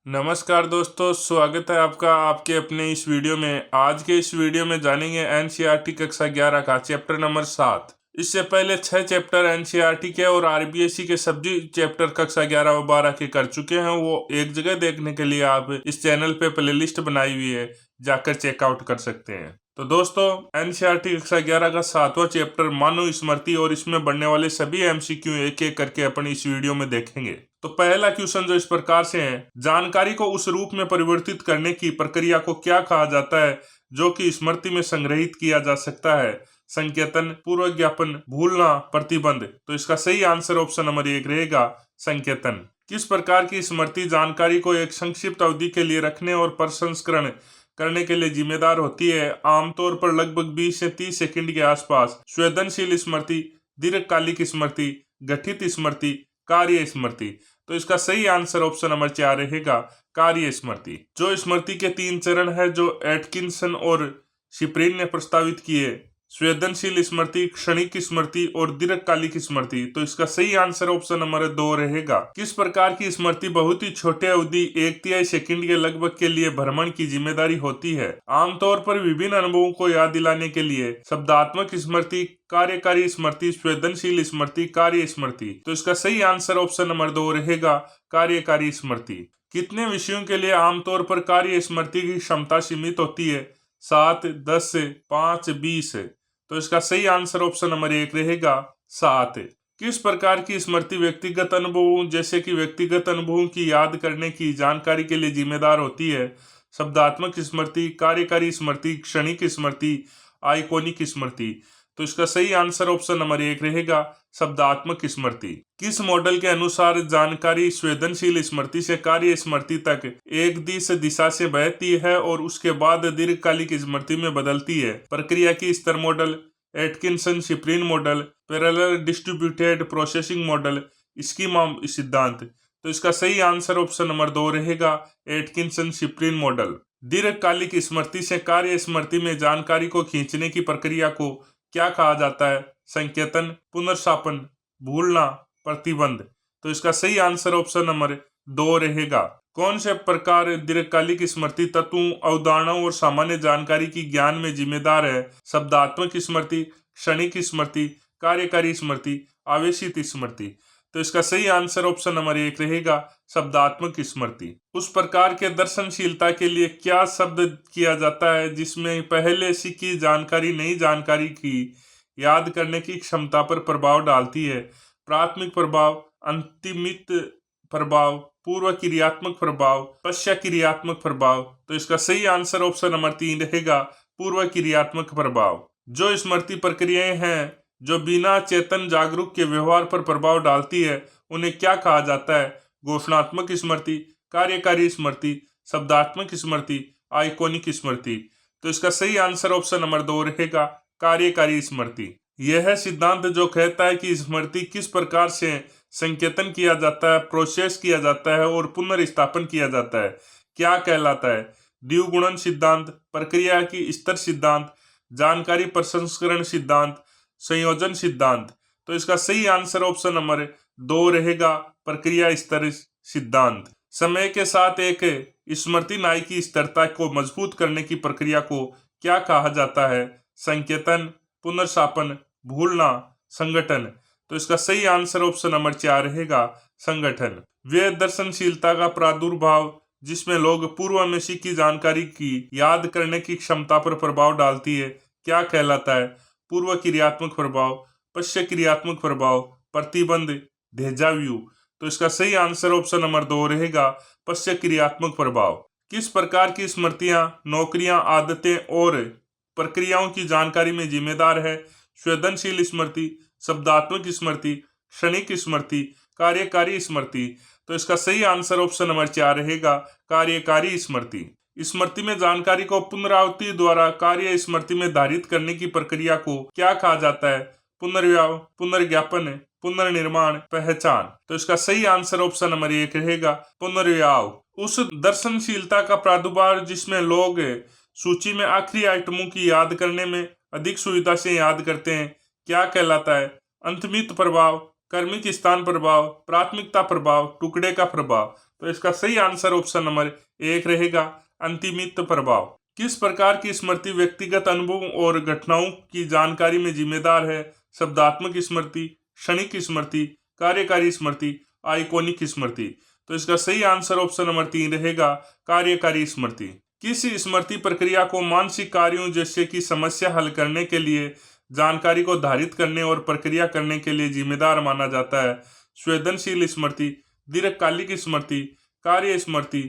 नमस्कार दोस्तों, स्वागत है आपका आपके अपने इस वीडियो में। आज के इस वीडियो में जानेंगे एनसीईआरटी कक्षा 11 का चैप्टर नंबर 7। इससे पहले 6 चैप्टर एनसीईआरटी के और आरबीएसई के सभी चैप्टर कक्षा 11 व 12 के कर चुके हैं। वो एक जगह देखने के लिए आप इस चैनल पे प्लेलिस्ट बनाई हुई है, जाकर चेकआउट कर सकते हैं। तो दोस्तों, एनसीईआरटी कक्षा 11 का 7वां चैप्टर मानव स्मृति और इसमें बनने वाले सभी एमसीक्यू एक एक करके अपन इस वीडियो में देखेंगे। तो पहला क्वेश्चन जो इस प्रकार से है, जानकारी को उस रूप में परिवर्तित करने की प्रक्रिया को क्या कहा जाता है जो कि स्मृति में संग्रहित किया जा सकता है? संकेतन, पूर्व ज्ञापन, भूलना, प्रतिबंध। तो इसका सही आंसर ऑप्शन नंबर 1 रहेगा, संकेतन। किस प्रकार की स्मृति जानकारी को एक संक्षिप्त अवधि के लिए रखने और प्रसंस्करण करने के लिए जिम्मेदार होती है? आमतौर पर लगभग 20 से 30 सेकंड के आसपास। संवेदनशील स्मृति, दीर्घकालिक स्मृति, गठित स्मृति, कार्य स्मृति। तो इसका सही आंसर ऑप्शन नंबर 4 रहेगा, कार्य स्मृति। जो स्मृति के 3 चरण है जो एटकिंसन और शिप्रिन ने प्रस्तावित किए, संवेदनशील स्मृति, क्षणिक स्मृति और दीर्घकालिक स्मृति। तो इसका सही आंसर ऑप्शन नंबर 2 रहेगा। किस प्रकार की स्मृति बहुत ही छोटे अवधि 1/3 सेकंड के लगभग के लिए भ्रमण की जिम्मेदारी होती है? आमतौर पर विभिन्न अनुभवों को याद दिलाने के लिए। शब्दात्मक स्मृति, कार्यकारी स्मृति, संवेदनशील स्मृति, कार्य स्मृति। तो इसका सही आंसर ऑप्शन नंबर 2 रहेगा, कार्यकारी स्मृति। कितने विषयों के लिए आमतौर पर कार्य स्मृति की क्षमता सीमित होती है? 7, 10, 5, 20। तो इसका सही आंसर ऑप्शन नंबर 1 रहेगा, 7। किस प्रकार की स्मृति व्यक्तिगत अनुभवों जैसे कि व्यक्तिगत अनुभवों की याद करने की जानकारी के लिए जिम्मेदार होती है? शब्दात्मक स्मृति, कार्यकारी स्मृति, क्षणिक स्मृति, आइकॉनिक स्मृति। तो इसका सही आंसर ऑप्शन नंबर 1 रहेगा, शब्दात्मक स्मृति। किस मॉडल के अनुसार जानकारी संवेदनशील स्मृति से कार्य स्मृति तक एक दिशा से बहती है और उसके बाद दीर्घकालिक स्मृति में बदलती है? प्रक्रिया की स्तर model, Atkinson Shiffrin model, parallel distributed processing model, schema सिद्धांत। तो इसका सही आंसर ऑप्शन नंबर 2 रहेगा, एटकिंसन शिप्रिन मॉडल। दीर्घकालिक स्मृति से कार्य स्मृति में जानकारी को खींचने की प्रक्रिया को क्या कहा जाता है? संकेतन, पुनर्स्थापन, भूलना, प्रतिबंध। तो इसका सही आंसर ऑप्शन नंबर 2 रहेगा। कौन से प्रकार दीर्घकालिक स्मृति तत्वों, अवधारणाओं और सामान्य जानकारी की ज्ञान में जिम्मेदार है? शब्दात्मक स्मृति, क्षणिक स्मृति, कार्यकारी स्मृति, आवेशित स्मृति। तो इसका सही आंसर ऑप्शन नंबर 1 रहेगा, शब्दात्मक स्मृति। उस प्रकार के दर्शनशीलता के लिए क्या शब्द किया जाता है जिसमें पहले से की जानकारी नई जानकारी की याद करने की क्षमता पर प्रभाव डालती है? प्राथमिक प्रभाव, अंतिमित प्रभाव, पूर्व क्रियात्मक प्रभाव, पश्चात क्रियात्मक प्रभाव। तो इसका सही आंसर ऑप्शन नंबर 3 रहेगा, पूर्व क्रियात्मक प्रभाव। जो स्मृति प्रक्रियाएं हैं जो बिना चेतन जागरूक के व्यवहार पर प्रभाव डालती है, उन्हें क्या कहा जाता है? घोषणात्मक स्मृति, कार्यकारी स्मृति, शब्दात्मक स्मृति, आइकॉनिक स्मृति। तो इसका सही आंसर ऑप्शन नंबर 2 रहेगा, कार्यकारी स्मृति। यह सिद्धांत जो कहता है कि स्मृति किस प्रकार से संकेतन किया जाता है, प्रोसेस किया जाता है और पुनर्स्थापन किया जाता है, क्या कहलाता है? द्विगुणन सिद्धांत, प्रक्रिया की स्तर सिद्धांत, जानकारी प्रसंस्करण सिद्धांत, संयोजन सिद्धांत। तो इसका सही आंसर ऑप्शन नंबर 2 रहेगा, प्रक्रिया स्तर सिद्धांत। समय के साथ एक स्मृति नाई की स्थिरता को मजबूत करने की प्रक्रिया को क्या कहा जाता है? संकेतन, पुनर्स्थापन, भूलना, संगठन। तो इसका सही आंसर ऑप्शन नंबर 4 रहेगा, संगठन। वे दर्शनशीलता का प्रादुर्भाव जिसमें लोग पूर्व में सीखी जानकारी की याद करने की क्षमता पर प्रभाव डालती है, क्या कहलाता है? पूर्व क्रियात्मक प्रभाव, पश्चात क्रियात्मक प्रभाव, प्रतिबंध, डेजाव्यू। तो इसका सही आंसर ऑप्शन नंबर 2 रहेगा, पश्चात क्रियात्मक प्रभाव। किस प्रकार की स्मृतियां, नौकरियां, आदतें और प्रक्रियाओं की जानकारी में जिम्मेदार है? संवेदनशील स्मृति, शब्दात्मक स्मृति, क्षणिक स्मृति, कार्यकारी स्मृति। तो इसका सही आंसर ऑप्शन नंबर 4 रहेगा, कार्यकारी स्मृति। स्मृति में जानकारी को पुनरावृत्ति द्वारा कार्य स्मृति में धारित करने की प्रक्रिया को क्या कहा जाता है? पुनर्व्यव, पुनर्ज्ञापन, पुनर्निर्माण, पहचान। तो इसका सही आंसर ऑप्शन नंबर 1 रहेगा, पुनर्व्यव। उस दर्शनशीलता का प्रादुर्भाव जिसमें लोग सूची में आखिरी आइटमों की याद करने में अधिक सुविधा से याद करते हैं, क्या कहलाता है? अंतर्निहित प्रभाव, क्रमिक स्थान प्रभाव, प्राथमिकता प्रभाव, टुकड़े का प्रभाव। तो इसका सही आंसर ऑप्शन नंबर 1 रहेगा, अंतिमित प्रभाव। किस प्रकार की स्मृति व्यक्तिगत अनुभव और घटनाओं की जानकारी में जिम्मेदार है? शब्दात्मक स्मृति, क्षणिक स्मृति, कार्यकारी स्मृति, आइकॉनिक स्मृति। तो इसका सही आंसर ऑप्शन नंबर 3 रहेगा, कार्यकारी स्मृति। किस स्मृति प्रक्रिया को मानसिक कार्यों जैसे कि समस्या हल करने के लिए, जानकारी को धारित करने और प्रक्रिया करने के लिए जिम्मेदार माना जाता है? संवेदनशील स्मृति, दीर्घकालिक स्मृति, कार्य स्मृति,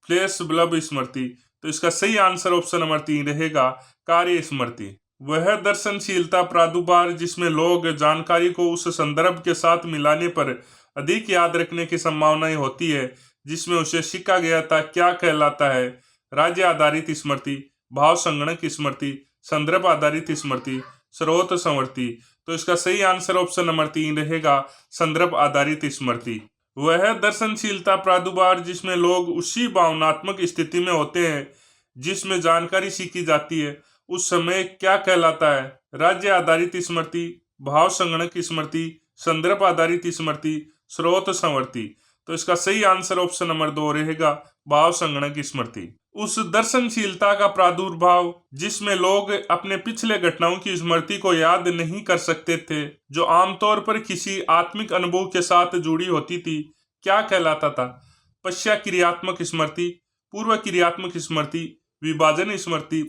फ्लैश बल्ब स्मृति। तो इसका सही आंसर ऑप्शन नंबर 3 रहेगा, कार्य स्मृति। वह दर्शनशीलता प्रादुर्भाव जिसमें लोग जानकारी को उस संदर्भ के साथ मिलाने पर अधिक याद रखने की संभावनाएं होती है जिसमें उसे सीखा गया था, क्या कहलाता है? राज्य आधारित स्मृति, भाव संगणक स्मृति, संदर्भ आधारित स्मृति, स्रोत स्मृति। तो इसका सही आंसर ऑप्शन नंबर 3 रहेगा, संदर्भ आधारित स्मृति। वह दर्शनशीलता प्रादुर्भाव जिसमें लोग उसी भावनात्मक स्थिति में होते हैं जिसमें जानकारी सीखी जाती है, उस समय क्या कहलाता है? राज्य आधारित स्मृति, भाव संगणक स्मृति, संदर्भ आधारित स्मृति, स्रोत स्मृति। तो इसका सही आंसर ऑप्शन नंबर 2 रहेगा, भाव संगणक स्मृति। उस दर्शनशीलता का प्रादुर्भाव जिसमें लोग अपने पिछले घटनाओं की स्मृति को याद नहीं कर सकते थे, जो आमतौर पर किसी आत्मिक अनुभव के साथ जुड़ी होती थी, क्या कहलाता था? पश्चात क्रियात्मक स्मृति, पूर्व क्रियात्मक स्मृति, विभाजन स्मृति,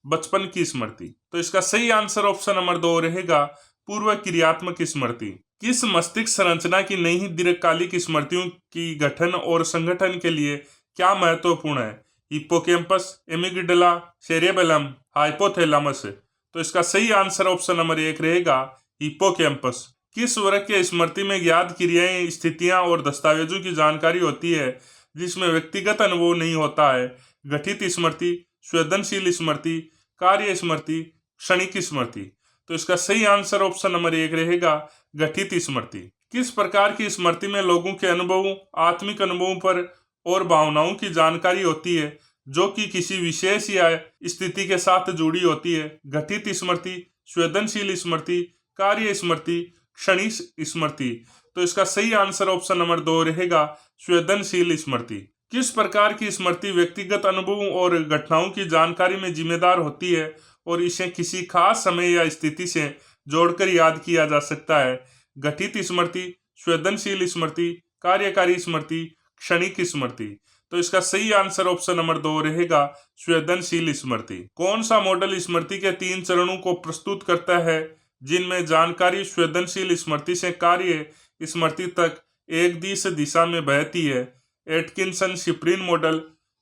बचपन की स्मृति। तो इसका सही आंसर ऑप्शन नंबर 2 रहेगा, पूर्व क्रियात्मक स्मृति। किस मस्तिष्क संरचना की नई दीर्घकालिक स्मृतियों की गठन और संगठन के लिए क्या महत्वपूर्ण है? Hippocampus, amygdala, cerebellum, hypothalamus. तो इसका सही आंसर ऑप्शन नंबर 1 रहेगा, हिप्पोकैम्पस। किस वर्ग के स्मृति में ज्ञात क्रियाएं, स्थितियां और दस्तावेजों की जानकारी होती है जिसमें व्यक्तिगत अनुभव नहीं होता है? गठित स्मृति, संवेदनशील स्मृति, कार्य स्मृति, क्षणिक स्मृति। तो इसका सही आंसर ऑप्शन नंबर 1 रहेगा, गठित स्मृति। किस प्रकार की स्मृति में लोगों के अनुभवों, आत्मिक अनुभवों पर और भावनाओं की जानकारी होती है जो कि किसी विशेष या स्थिति के साथ जुड़ी होती है? गठित स्मृति, संवेदनशील स्मृति, कार्य स्मृति, क्षणिक स्मृति। तो इसका सही आंसर ऑप्शन नंबर 2 रहेगा, संवेदनशील स्मृति। किस प्रकार की स्मृति व्यक्तिगत अनुभवों और घटनाओं की जानकारी में जिम्मेदार होती है और इसे किसी खास समय या स्थिति से जोड़कर याद किया जा सकता है? गठित स्मृति, संवेदनशील स्मृति, कार्यकारी स्मृति, क्षणिक स्मृति। तो इसका सही आंसर ऑप्शन नंबर 2 रहेगा, संवेदनशील स्मृति। कौन सा मॉडल स्मृति के 3 चरणों को प्रस्तुत करता है जिनमें जानकारी संवेदनशील स्मृति से कार्य स्मृति तक एक दिशा में बहती है? Atkinson Shiffrin model,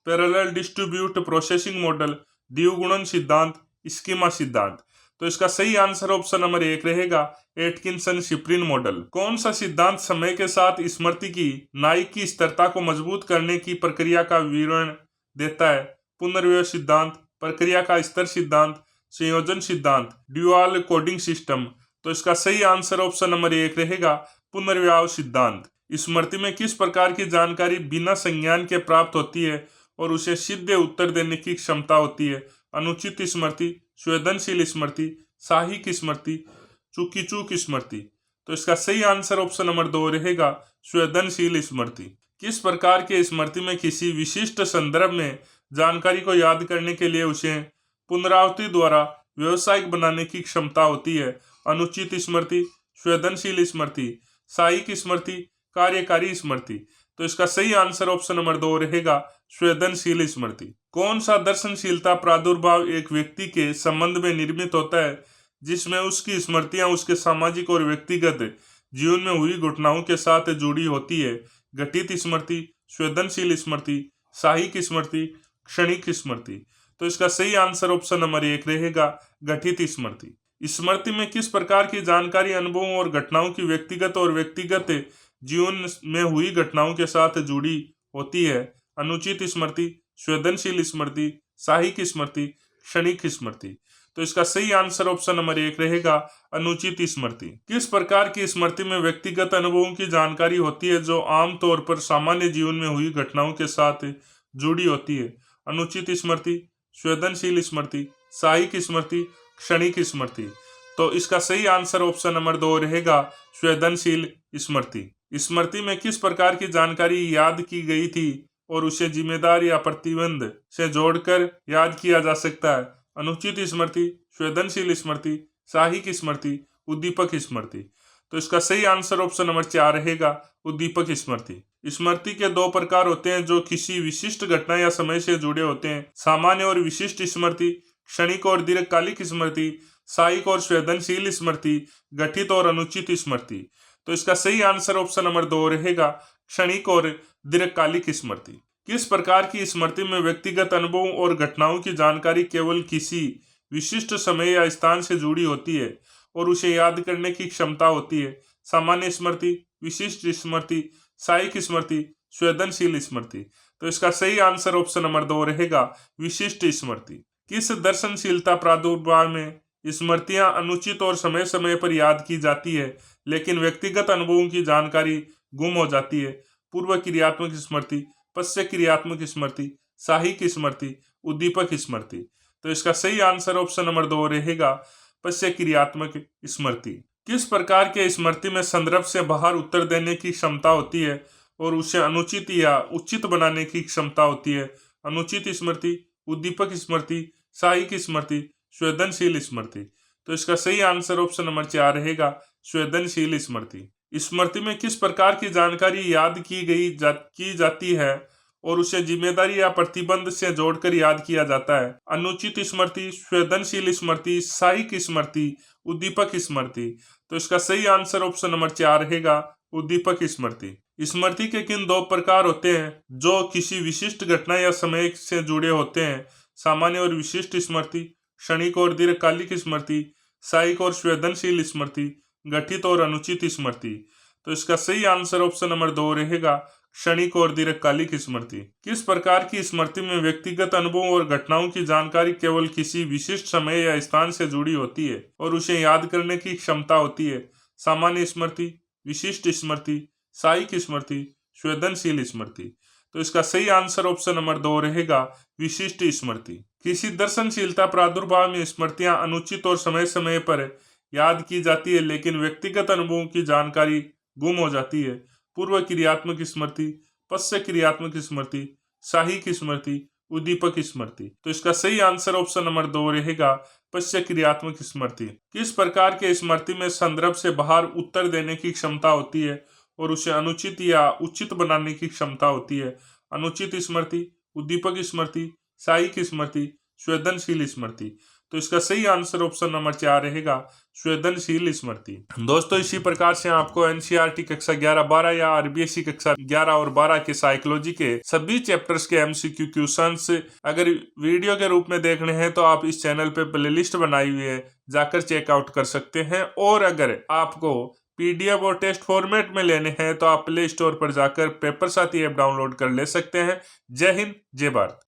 parallel distribute processing model, द्विगुणन सिद्धांत, स्कीमा सिद्धांत। तो इसका सही आंसर ऑप्शन नंबर 1 रहेगा, एटकिंसन शिफ्रिन मॉडल। कौन सा सिद्धांत समय के साथ स्मृति की न्यायिक की स्थिरता को मजबूत करने की प्रक्रिया का विवरण देता है? पुनर्व्यय सिद्धांत, प्रक्रिया का स्तर सिद्धांत, संयोजन सिद्धांत, ड्यूअल कोडिंग सिस्टम। तो इसका सही आंसर ऑप्शन नंबर 1 रहेगा, पुनर्व्यय सिद्धांत। स्मृति में किस प्रकार की जानकारी बिना संज्ञान के प्राप्त होती है और उसे सीधे उत्तर देने की क्षमता होती है? अनुचित स्मृति, संवेदनशील स्मृति, साहिक स्मृति, चूकी चूक स्मृति। तो इसका सही आंसर ऑप्शन नंबर 2 रहेगा, संवेदनशील स्मृति। किस प्रकार के स्मृति में किसी विशिष्ट संदर्भ में जानकारी को याद करने के लिए उसे पुनरावृत्ति द्वारा व्यावसायिक बनाने की क्षमता होती है? अनुचित स्मृति, संवेदनशील स्मृति, साहिक स्मृति, कार्यकारी स्मृति। तो इसका सही आंसर ऑप्शन नंबर 2 रहेगा, संवेदनशील स्मृति। कौन सा दर्शनशीलता प्रादुर्भाव एक व्यक्ति के संबंध में निर्मित होता है जिसमें उसकी स्मृतियां उसके सामाजिक और व्यक्तिगत जीवन में हुई घटनाओं के साथ जुड़ी होती है? गठित स्मृति, संवेदनशील स्मृति, साहिक स्मृति, क्षणिक स्मृति। तो इसका सही आंसर ऑप्शन नंबर 1 रहेगा, गठित स्मृति। स्मृति में किस प्रकार की जानकारी अनुभवों और घटनाओं की व्यक्तिगत और व्यक्तिगत जीवन में हुई घटनाओं के साथ जुड़ी होती है? अनुचित स्मृति, संवेदनशील स्मृति, साहिक स्मृति, क्षणिक स्मृति। तो इसका सही आंसर ऑप्शन नंबर 1 रहेगा, अनुचित स्मृति। किस प्रकार की स्मृति में व्यक्तिगत अनुभवों की जानकारी होती है जो आमतौर पर सामान्य जीवन में हुई घटनाओं के साथ जुड़ी होती है? अनुचित स्मृति, संवेदनशील स्मृति, साहिक स्मृति, क्षणिक स्मृति। तो इसका सही आंसर ऑप्शन नंबर 2 रहेगा, संवेदनशील स्मृति। स्मृति में किस प्रकार की जानकारी याद की गई थी और उसे जिम्मेदार या प्रतिबंध से जोड़कर याद किया जा सकता है? अनुचित स्मृति, संवेदनशील स्मृति, साहिक स्मृति, उद्दीपक स्मृति। तो इसका सही आंसर ऑप्शन नंबर 4 रहेगा, उद्दीपक स्मृति। स्मृति के दो प्रकार होते हैं जो किसी विशिष्ट घटना या समय से जुड़े होते हैं, सामान्य और विशिष्ट स्मृति, क्षणिक और दीर्घकालिक स्मृति, साहिक और संवेदनशील स्मृति, गठित और अनुचित स्मृति। तो इसका सही आंसर ऑप्शन नंबर 2 रहेगा, क्षणिक और दीर्घकालिक स्मृति। किस प्रकार की स्मृति में व्यक्तिगत अनुभवों और घटनाओं की जानकारी केवल किसी विशिष्ट समय या स्थान से जुड़ी होती है और उसे याद करने की क्षमता होती है? सामान्य स्मृति, विशिष्ट स्मृति, साहिक स्मृति, संवेदनशील स्मृति। तो इसका सही आंसर ऑप्शन नंबर 2 रहेगा, विशिष्ट स्मृति। किस दर्शनशीलता प्रादुर्भाव में स्मृतियां अनुचित और समय समय पर याद की जाती है लेकिन व्यक्तिगत अनुभवों की जानकारी गुम हो जाती है? पूर्व क्रियात्मक स्मृति, पश्चात क्रियात्मक स्मृति, साहिक स्मृति, उद्दीपक स्मृति। तो इसका सही आंसर ऑप्शन नंबर 2 रहेगा, पश्चात क्रियात्मक स्मृति। किस प्रकार के स्मृति में संदर्भ से बाहर उत्तर देने की क्षमता होती है और उसे अनुचित या उचित बनाने की क्षमता होती है? अनुचित स्मृति, उद्दीपक स्मृति, साहिक स्मृति, संवेदनशील स्मृति। तो इसका सही आंसर ऑप्शन नंबर 4 रहेगा, संवेदनशील स्मृति। स्मृति में किस प्रकार की जानकारी याद की जाती है और उसे जिम्मेदारी या प्रतिबंध से जोड़कर याद किया जाता है? अनुचित स्मृति, संवेदनशील स्मृति, साहिक स्मृति, उद्दीपक स्मृति। तो इसका सही आंसर ऑप्शन नंबर 4 रहेगा, उद्दीपक स्मृति। स्मृति के किन दो प्रकार होते हैं जो किसी विशिष्ट घटना या समय से जुड़े होते हैं? सामान्य और विशिष्ट स्मृति, क्षणिक और दीर्घकालिक स्मृति, साहिक और संवेदनशील स्मृति, गठित और अनुचित स्मृति। तो इसका सही आंसर ऑप्शन नंबर 2 रहेगा, क्षणिक और दीर्घकालिक स्मृति। किस प्रकार की स्मृति में व्यक्तिगत अनुभवों और घटनाओं की जानकारी केवल किसी विशिष्ट समय या स्थान से जुड़ी होती है और उसे याद करने की क्षमता होती है? सामान्य स्मृति, विशिष्ट स्मृति, साहिक स्मृति, संवेदनशील स्मृति। तो इसका सही आंसर ऑप्शन नंबर 2 रहेगा, विशिष्ट स्मृति। किसी दर्शनशीलता प्रादुर्भाव में स्मृतियां अनुचित और समय समय पर याद की जाती है लेकिन व्यक्तिगत अनुभवों की जानकारी गुम हो जाती है? पूर्व क्रियात्मक स्मृति, पश्चात क्रियात्मक स्मृति, साहिक स्मृति, उद्दीपक स्मृति। तो इसका सही आंसर ऑप्शन नंबर 2 रहेगा, पश्चात क्रियात्मक स्मृति। किस प्रकार के स्मृति में संदर्भ से बाहर उत्तर देने की क्षमता होती है और उसे अनुचित या उचित बनाने की क्षमता होती है? अनुचित स्मृति, उद्दीपक स्मृति, साहिक स्मृति, संवेदनशील स्मृति। तो इसका सही आंसर ऑप्शन नंबर 4 रहेगा, संवेदनशील स्मृति। दोस्तों इसी प्रकार से आपको एनसीईआरटी कक्षा 11, 12 या आरबीएसई कक्षा 11 और 12 के साइकोलॉजी के सभी चैप्टर्स के एमसीक्यू क्वेश्चंस अगर वीडियो के रूप में देखने हैं तो आप इस चैनल पे प्लेलिस्ट बनाई हुई है, जाकर चेकआउट कर सकते हैं। और अगर आपको पीडीएफ और टेस्ट फॉर्मेट में लेने हैं तो आप प्ले स्टोर पर जाकर पेपर साथी ऐप डाउनलोड कर ले सकते हैं। जय हिंद, जय भारत।